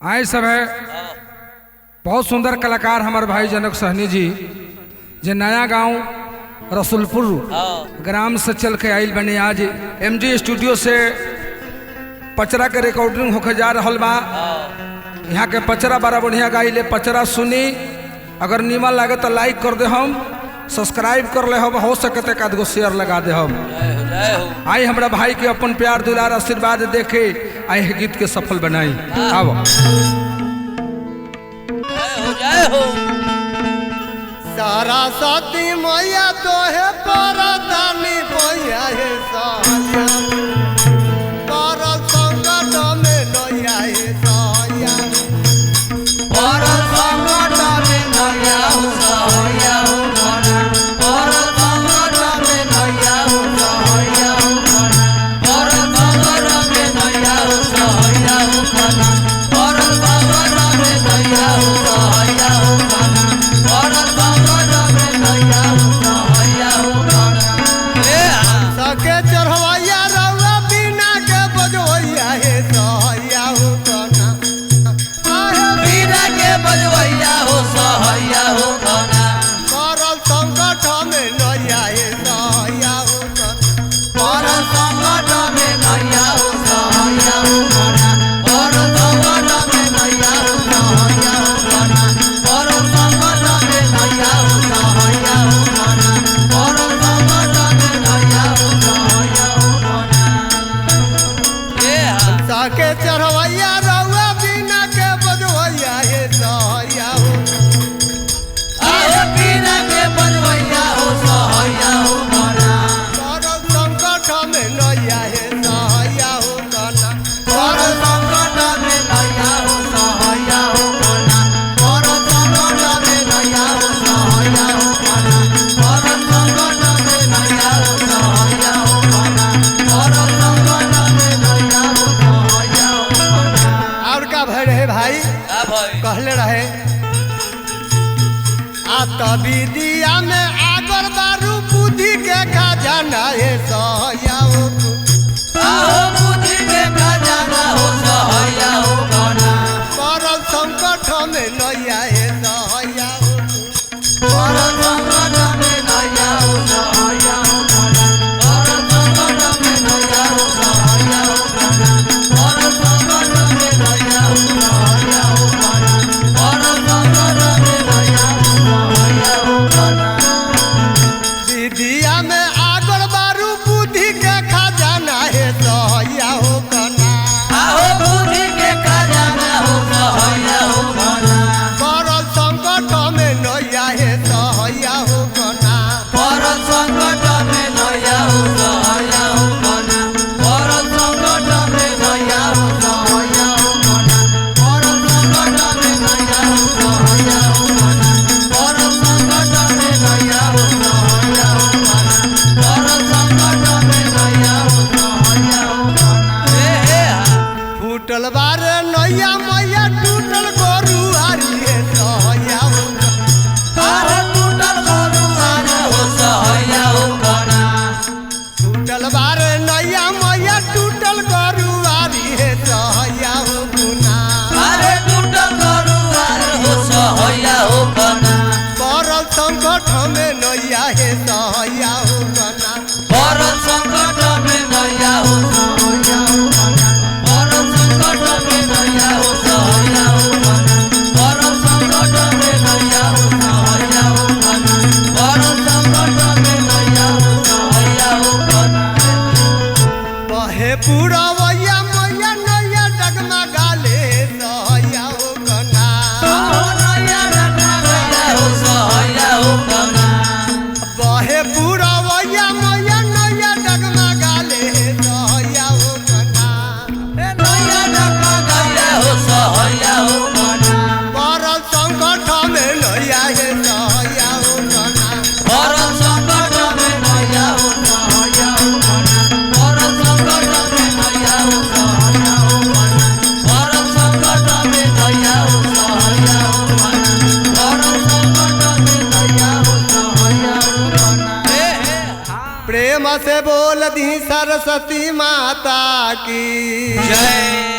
आए सब है बहुत सुंदर कलाकार हमारे भाई जनक सहनी जी जे नया गांव रसूलपुर ग्राम से चल के आयल बने आज एमजी स्टूडियो से पचरा के रिकॉर्डिंग होके जा रहा बा। यहाँ के पचरा बड़ा बढ़िया गाइले, पचरा सुनी अगर नीमन लगे तो लाइक कर दे, हम सब्सक्राइब कर ले, हम हो सके तो एक शेयर लगा दे। हम आई हमारा भाई के अपन प्यार दुलार आशीर्वाद देखे आई गीत के सफल बनाई। आओ सारा साथी मैया तो है परदानी मैया है साया पर संकट में नैया है साया पर संकट में नैया हो साया हो मना पर संकट में नैया हो साया हो मना पर संकट में नैया हो साया हो मना पर संकट में नैया हो साया हो मना पर सके चढ़वैया रउआ बिना के बजवैया हे सहैया हो कना बिना के बजवैया हो सहैया हो कना परल संकट में नैया हे सहैया हो कना परल संकट में नैया हो सहैया हो कना परल संकट में नैया हो सहैया हो कना परल संकट में नैया हो सहैया हो कना परल संकट में नैया हो सहैया हो कना साके चढ़वैया रउआ बिना के बजवैया हे सहैया हो आए बिना के बजवैया हो सहैया हो कना परल संकट में नैया हे सहैया हो कना परल संकट में नैया हो सहैया हो कना परल संकट में नैया हो सहैया हो कना परल संकट में नैया हो सहैया हो कना परल संकट में नैया हो सहैया हो कना। और का भय रहे भाई कहले रहे आ तभी दिया में आगर बारू बुद्धि के खजाना हे सहैया हो बुद्धि के खजाना हो सहैया हो कना परल संकट में नैया हे सहैया हो परल संकट में नैया हो सहैया हो कना परल संकट में नैया हो सहैया हो कना परल संकट में नैया हो सहैया हो कना परल संकट में नैया हो सहैया हो कना विद्या में आगर बारू बुद्धि के खजाना हे सहैया हो कना आहो बुद्धि के खजाना हो सहैया हो कना परल संकट में नैया हे सहैया हो कना परल संकट में नैया हो सहैया हो कना परल संकट में नैया हो सहैया हो कना परल संकट में नैया हो सहैया हो कना परल संकट में नैया हो सहैया हो कना परल संकट में नैया हो सहैया हो कना फूटल बार नैया मैया टूटल गोरू आरी हे सहैया हो अरे टूटल गोरू आरी हो सहैया हो कना टूटल बार नैया मैया टूटल गोरू आरी हे सहैया हो गुना अरे टूटल गोरू आरी हो सहैया हो कना परल संकट में नैया हे सहैया हो कना परल संकट में नैया हो सहैया हो कना परल संकट में नैया हो सहैया हो कना परल संकट में नैया हो सहैया हो कना परल संकट में नैया हो सहैया हो कना बहे पुरवैया मैया नैया डगमगाले सहैया हो कना नैया डगमगाले हो सहैया हो कना बहे पुरवैया मैया नैया डगमगाले सहैया हो कना नैया डगमगाले हो सहैया हो कना परल संकट में नैया हे सहैया हो कना परल संकट में नैया हो सहैया हो कना परल संकट में नैया हो सहैया हो कना परल संकट में नैया हो सहैया हो कना परल संकट में नैया हो सहैया हो कना। प्रेम से बोल दी सरस्वती माता की जय।